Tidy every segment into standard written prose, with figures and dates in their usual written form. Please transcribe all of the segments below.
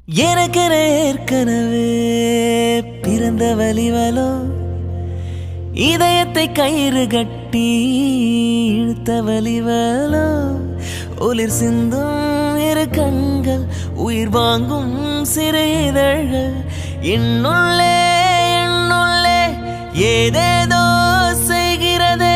எனக்கென ஏற்கனவே பிறந்த வலிவலோ இதயத்தை கயிறு கட்டி இழுத்த வலிவலோ ஒளிர் சிந்தும் இரு கண்கள் உயிர் வாங்கும் சிறு இதழ்கள் என்னுள்ளே என்னுள்ளே ஏதேதோ செய்கிறதே.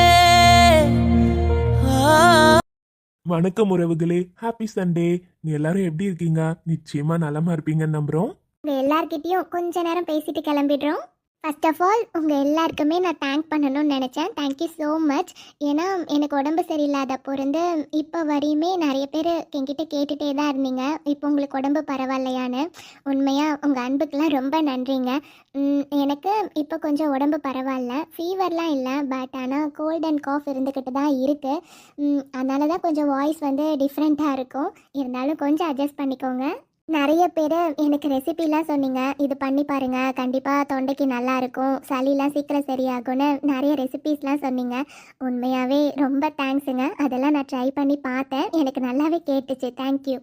வணக்கம் உறவுகளே, ஹாப்பி சண்டே. நீ எல்லாரும் எப்படி இருக்கீங்க? நிச்சயமா நலமா இருப்பீங்கன்னு நம்புறோம். உங்கள் எல்லார்கிட்டையும் கொஞ்ச நேரம் பேசிட்டு கிளம்பிடுறோம். ஃபர்ஸ்ட் ஆஃப் ஆல் உங்கள் எல்லாருக்குமே நான் தேங்க் பண்ணணும்னு நினச்சேன். Thank you so much. ஏன்னா எனக்கு உடம்பு சரியில்லாதப்போ இருந்து இப்போ வரையுமே நிறைய பேர் என்கிட்ட கேட்டுகிட்டே தான் இருந்தீங்க, இப்போ உங்களுக்கு உடம்பு பரவாயில்லையான்னு. உண்மையாக உங்கள் அன்புக்கெலாம் ரொம்ப நன்றிங்க. எனக்கு இப்போ கொஞ்சம் உடம்பு பரவாயில்ல, ஃபீவர்லாம் இல்லை, பட் ஆனால் கோல்ட் அண்ட் காஃப் இருந்துக்கிட்டு தான் இருக்குது. அதனால தான் கொஞ்சம் வாய்ஸ் வந்து டிஃப்ரெண்ட்டாக இருக்கும். இருந்தாலும் கொஞ்சம் அட்ஜஸ்ட் பண்ணிக்கோங்க. நிறைய பேர் எனக்கு ரெசிபிலாம் சொன்னீங்க, இது பண்ணி பாருங்கள், கண்டிப்பாக தொண்டைக்கு நல்லா இருக்கும், சளிலாம் சீக்கிரம் சரியாகும்னு நிறைய ரெசிபீஸ்லாம் சொன்னீங்க. உண்மையாகவே ரொம்ப தேங்க்ஸுங்க. அதெல்லாம் நான் ட்ரை பண்ணி பார்த்தேன், எனக்கு நல்லாவே கேட்டுச்சு. தேங்க்யூ.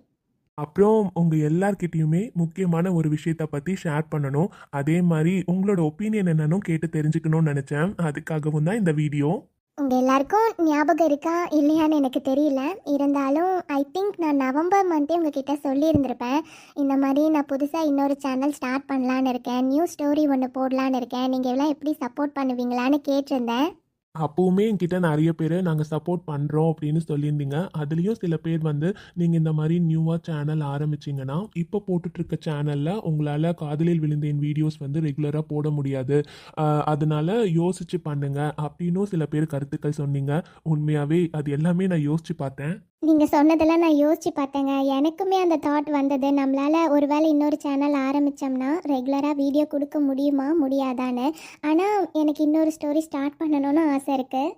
அப்புறம் உங்க எல்லார்கிட்டயுமே முக்கியமான ஒரு விஷயத்த பத்தி ஷேர் பண்ணணும். அதே மாதிரி உங்களோட ஒப்பீனியன் என்னன்னு கேட்டு தெரிஞ்சுக்கணும்னு நினைச்சேன். அதுக்காகவும் தான் இந்த வீடியோ. உங்கள் எல்லாருக்கும் ஞாபகம் இருக்கா இல்லையான்னு எனக்கு தெரியல, இருந்தாலும் ஐ திங்க் நான் நவம்பர் மந்த்தே உங்ககிட்ட சொல்லியிருந்திருப்பேன். இந்த மாதிரி நான் புதுசாக இன்னொரு சேனல் ஸ்டார்ட் பண்ணலான்னு இருக்கேன், நியூ ஸ்டோரி ஒன்று போடலான்னு இருக்கேன், நீங்கள் எல்லாம் எப்படி சப்போர்ட் பண்ணுவீங்களான்னு கேட்டிருந்தேன். அப்போவுமே என்கிட்ட நிறைய பேர் நாங்கள் சப்போர்ட் பண்ணுறோம் அப்படின்னு சொல்லியிருந்தீங்க. அதுலேயும் சில பேர் வந்து நீங்கள் இந்த மாதிரி நியூவாக சேனல் ஆரம்பிச்சிங்கன்னா இப்போ போட்டுட்ருக்க சேனலில் உங்களால் காதலில் விழுந்தேன் வீடியோஸ் வந்து ரெகுலராக போட முடியாது, அதனால யோசிச்சு பண்ணுங்க அப்படின்னும் சில பேர் கருத்துக்கள் சொன்னீங்க. உண்மையாகவே அது எல்லாமே நான் யோசிச்சு பார்த்தேன். நீங்கள் சொன்னதெல்லாம் நான் யோசிச்சு பார்த்தேங்க. எனக்குமே அந்த தாட் வந்தது, நம்மளால் ஒரு வேளை இன்னொரு சேனல் ஆரம்பித்தோம்னா ரெகுலராக வீடியோ கொடுக்க முடியுமா முடியாதான்னு. ஆனால் எனக்கு இன்னொரு ஸ்டோரி ஸ்டார்ட் பண்ணணும்னு ஆசை இருக்குது.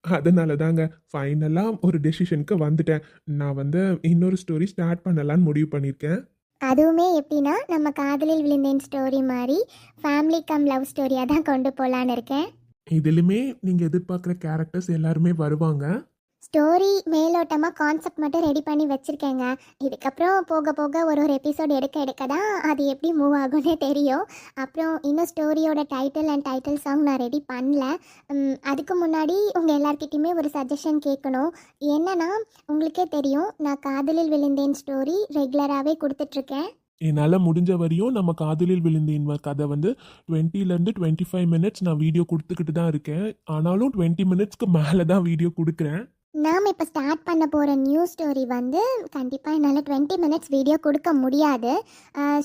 அதனால தாங்க ஃபைனலாக ஒரு டெசிஷனுக்கு வந்துட்டேன். நான் வந்து இன்னொரு ஸ்டோரி ஸ்டார்ட் பண்ணலான்னு முடிவு பண்ணியிருக்கேன். அதுவுமே எப்படின்னா நம்ம காதலில் விழுந்தேன் ஸ்டோரி மாதிரி ஃபேமிலி கம் லவ் ஸ்டோரியாக தான் கொண்டு போகலான்னு இருக்கேன். இதுலையுமே நீங்கள் எதிர்பார்க்குற கேரக்டர்ஸ் எல்லாருமே வருவாங்க. ஸ்டோரி மேலோட்டமாக கான்செப்ட் மட்டும் ரெடி பண்ணி வச்சுருக்கேங்க. இதுக்கப்புறம் போக போக ஒரு ஒரு எபிசோட் எடுக்க எடுக்க தான் அது எப்படி மூவ் ஆகும்னே தெரியும். அப்புறம் இன்னும் ஸ்டோரியோட டைட்டில் அண்ட் டைட்டில் சாங் நான் ரெடி பண்ணல. அதுக்கு முன்னாடி உங்கள் எல்லார்கிட்டையுமே ஒரு சஜஷன் கேட்கணும். என்னன்னா, உங்களுக்கே தெரியும் நான் காதலில் விழுந்தேன் ஸ்டோரி ரெகுலராகவே கொடுத்துட்ருக்கேன். என்னால் முடிஞ்ச வரையும் நம்ம காதலில் விழுந்தேன் கதை வந்து 20லேருந்து 25 மினிட்ஸ் நான் வீடியோ கொடுத்துக்கிட்டு தான் இருக்கேன். ஆனாலும் 20 மினிட்ஸ்க்கு மேலே தான் வீடியோ கொடுக்குறேன். நாம் இப்போ ஸ்டார்ட் பண்ண போகிற நியூ ஸ்டோரி வந்து கண்டிப்பாக என்னால் 20 மினிட்ஸ் வீடியோ கொடுக்க முடியாது.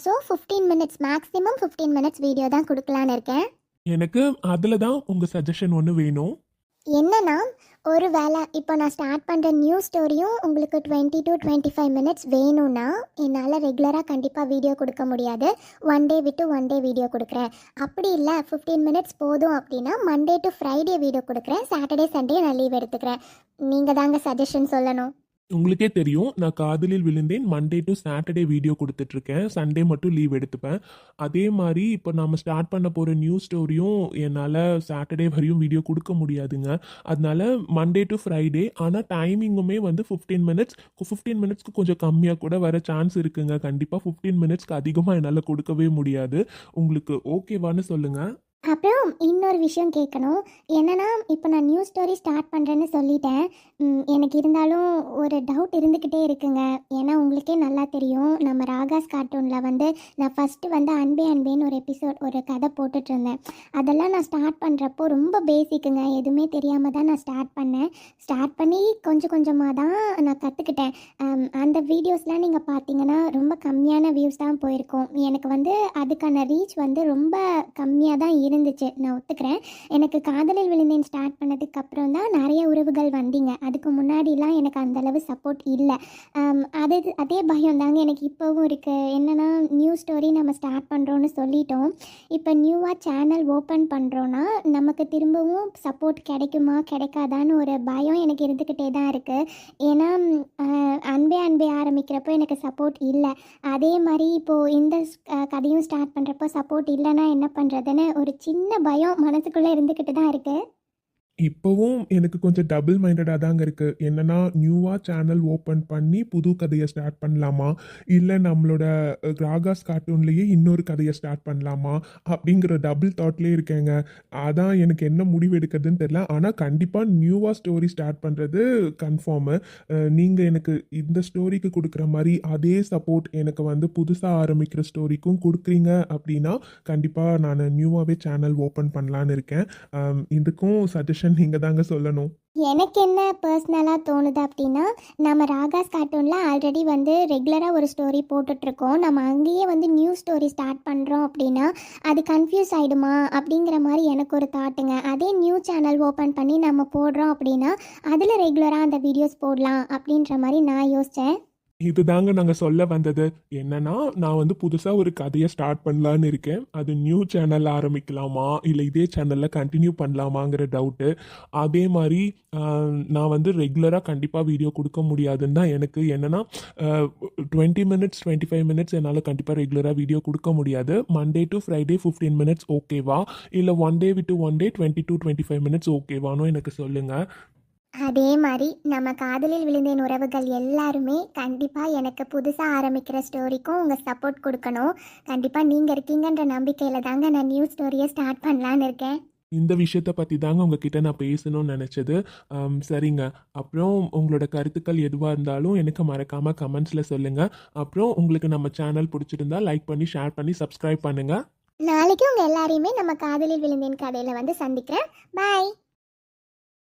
So 15 minutes, maximum 15 minutes video தான் கொடுக்கலான்னு இருக்கேன். எனக்கு அதில் தான் உங்கள் சஜஷன் ஒன்று வேணும். என்னன்னா, ஒரு வேளை இப்போ நான் ஸ்டார்ட் பண்ணுற நியூ ஸ்டோரியும் உங்களுக்கு 20 to 25 மினிட்ஸ் வேணும்னா என்னால் ரெகுலராக கண்டிப்பாக வீடியோ கொடுக்க முடியாது. ஒன் டே விட்டு ஒன் டே வீடியோ கொடுக்குறேன். அப்படி இல்லை 15 மினிட்ஸ் போதும் அப்படின்னா மண்டே டு ஃப்ரைடே வீடியோ கொடுக்குறேன். சாட்டர்டே சண்டே நான் லீவ் எடுத்துக்கிறேன். நீங்கள் தாங்க சஜஷன் சொல்லணும். உங்களுக்கே தெரியும் நான் காதலில் விழுந்தேன் மண்டே டு சாட்டர்டே வீடியோ கொடுத்துட்ருக்கேன், சண்டே மட்டும் லீவ் எடுத்துப்பேன். அதே மாதிரி இப்போ நம்ம ஸ்டார்ட் பண்ண போகிற நியூ ஸ்டோரியும் என்னால் சாட்டர்டே வரையும் வீடியோ கொடுக்க முடியாதுங்க. அதனால மண்டே டு ஃப்ரைடே, ஆனால் டைமிங்குமே வந்து 15 மினிட்ஸ்க்கு கொஞ்சம் கம்மியாக கூட வர சான்ஸ் இருக்குங்க. கண்டிப்பாக 15 மினிட்ஸ்க்கு அதிகமாக என்னால் கொடுக்கவே முடியாது. உங்களுக்கு ஓகேவான்னு சொல்லுங்கள். அப்புறம் இன்னொரு விஷயம் கேட்கணும். என்னென்னா, இப்போ நான் நியூ ஸ்டோரி ஸ்டார்ட் பண்ணுறேன்னு சொல்லிட்டேன். எனக்கு இருந்தாலும் ஒரு டவுட் இருந்துக்கிட்டே இருக்குங்க. ஏன்னா உங்களுக்கே நல்லா தெரியும், நம்ம ராகாஸ் கார்ட்டூனில் வந்து நான் ஃபஸ்ட்டு வந்து அன்பே அன்பேன்னு ஒரு எபிசோட் ஒரு கதை போட்டுட்ருந்தேன். அதெல்லாம் நான் ஸ்டார்ட் பண்ணுறப்போ ரொம்ப பேசிக்குங்க, எதுவுமே தெரியாமல் தான் நான் ஸ்டார்ட் பண்ணேன். ஸ்டார்ட் பண்ணி கொஞ்சம் கொஞ்சமாக தான் நான் கற்றுக்கிட்டேன். அந்த வீடியோஸ்லாம் நீங்கள் பார்த்தீங்கன்னா ரொம்ப கம்மியான வியூஸ் தான் போயிருக்கும். எனக்கு வந்து அதுக்கான ரீச் வந்து ரொம்ப கம்மியாக தான் இருந்துச்சு, நான் ஒத்துக்கிறேன். எனக்கு காதலில் விழுந்தேன் ஸ்டார்ட் பண்ணதுக்கு அப்புறம் தான் நிறைய உறவுகள் வந்தீங்க. அதுக்கு முன்னாடிலாம் எனக்கு அந்தளவு சப்போர்ட் இல்லை. அதே பயம் தாங்க எனக்கு இப்போவும் இருக்குது. என்னென்னா, நியூ ஸ்டோரி நம்ம ஸ்டார்ட் பண்ணுறோன்னு சொல்லிட்டோம், இப்போ நியூவாக சேனல் ஓப்பன் பண்ணுறோன்னா நமக்கு திரும்பவும் சப்போர்ட் கிடைக்குமா கிடைக்காதான்னு ஒரு பயம் எனக்கு இருந்துக்கிட்டே தான் இருக்குது. ஏன்னா அன்பே அன்பே ஆரம்பிக்கிறப்போ எனக்கு சப்போர்ட் இல்லை. அதே மாதிரி இப்போது இந்த கதையும் ஸ்டார்ட் பண்ணுறப்போ சப்போர்ட் இல்லைன்னா என்ன பண்ணுறதுன்னு ஒரு சின்ன பயம் மனசுக்குள்ளே இருந்துக்கிட்டு தான் இருக்குது. இப்போவும் எனக்கு கொஞ்சம் டபுள் மைண்டடாக தாங்க இருக்குது. என்னன்னா நியூவாக சேனல் ஓப்பன் பண்ணி புது கதையை ஸ்டார்ட் பண்ணலாமா, இல்லை நம்மளோட ராகாஸ் கார்ட்டூன்லேயே இன்னொரு கதையை ஸ்டார்ட் பண்ணலாமா அப்படிங்கிற டபுள் தாட்லேயே இருக்கேங்க. அதான் எனக்கு என்ன முடிவு எடுக்கிறதுன்னு தெரியல. ஆனால் கண்டிப்பாக நியூவாக ஸ்டோரி ஸ்டார்ட் பண்ணுறது கன்ஃபார்மு. நீங்கள் எனக்கு இந்த ஸ்டோரிக்கு கொடுக்குற மாதிரி அதே சப்போர்ட் எனக்கு வந்து புதுசாக ஆரம்பிக்கிற ஸ்டோரிக்கும் கொடுக்குறீங்க அப்படின்னா கண்டிப்பாக நான் நியூவாகவே சேனல் ஓப்பன் பண்ணலான்னு இருக்கேன். இதுக்கும் சஜஷன் நீங்கள் தாங்க சொல்லணும். எனக்கு என்ன பர்சனலாக தோணுது அப்படின்னா, நம்ம ராகாஸ் கார்ட்டூனில் ஆல்ரெடி வந்து ரெகுலராக ஒரு ஸ்டோரி போட்டுட்ருக்கோம். நம்ம அங்கேயே வந்து நியூ ஸ்டோரி ஸ்டார்ட் பண்ணுறோம் அப்படின்னா அது கன்ஃபியூஸ் ஆகிடுமா அப்படிங்கிற மாதிரி எனக்கு ஒரு தாட்டுங்க. அதே நியூ சேனல் ஓப்பன் பண்ணி நம்ம போடுறோம் அப்படின்னா அதில் ரெகுலராக அந்த வீடியோஸ் போடலாம் அப்படின்ற மாதிரி நான் யோசித்தேன். இதுதாங்க நாங்கள் சொல்ல வந்தது. என்னன்னா நான் வந்து புதுசாக ஒரு கதையை ஸ்டார்ட் பண்ணலான்னு இருக்கேன். அது நியூ சேனல் ஆரம்பிக்கலாமா இல்லை இதே சேனலில் கண்டினியூ பண்ணலாமாங்கிற டவுட்டு. அதே மாதிரி நான் வந்து ரெகுலராக கண்டிப்பாக வீடியோ கொடுக்க முடியாதுன்னு தான் எனக்கு. என்னென்னா 20 மினிட்ஸ் 25 மினிட்ஸ் என்னால் கண்டிப்பாக ரெகுலராக வீடியோ கொடுக்க முடியாது. மண்டே டு ஃப்ரைடே 15 மினிட்ஸ் ஓகேவா, இல்லை ஒன் டே விட்டு ஒன் டே 20 to 25 மினிட்ஸ் ஓகேவானோ எனக்கு சொல்லுங்கள். அதே மாதிரி நம்ம காதலில் விழுந்தேன் உறவுகள் எல்லாருமே கண்டிப்பாக எனக்கு புதுசாக ஆரம்பிக்கிற ஸ்டோரிக்கும் உங்கள் சப்போர்ட் கொடுக்கணும். கண்டிப்பாக நீங்கள் இருக்கீங்கன்ற நம்பிக்கையில் தாங்க நான் நியூ ஸ்டோரியை ஸ்டார்ட் பண்ணலான்னு இருக்கேன். இந்த விஷயத்தை பற்றி தாங்க உங்ககிட்ட நான் பேசணும்னு நினச்சது. சரிங்க. அப்புறம் உங்களோட கருத்துக்கள் எதுவாக இருந்தாலும் எனக்கு மறக்காமல் கமெண்ட்ஸில் சொல்லுங்கள். அப்புறம் உங்களுக்கு நம்ம சேனல் பிடிச்சிருந்தா லைக் பண்ணி ஷேர் பண்ணி சப்ஸ்கிரைப் பண்ணுங்கள். நாளைக்கு உங்கள் எல்லாரையுமே நம்ம காதலில் விழுந்தேன் கதையில் வந்து சந்திக்கிறேன். பாய்.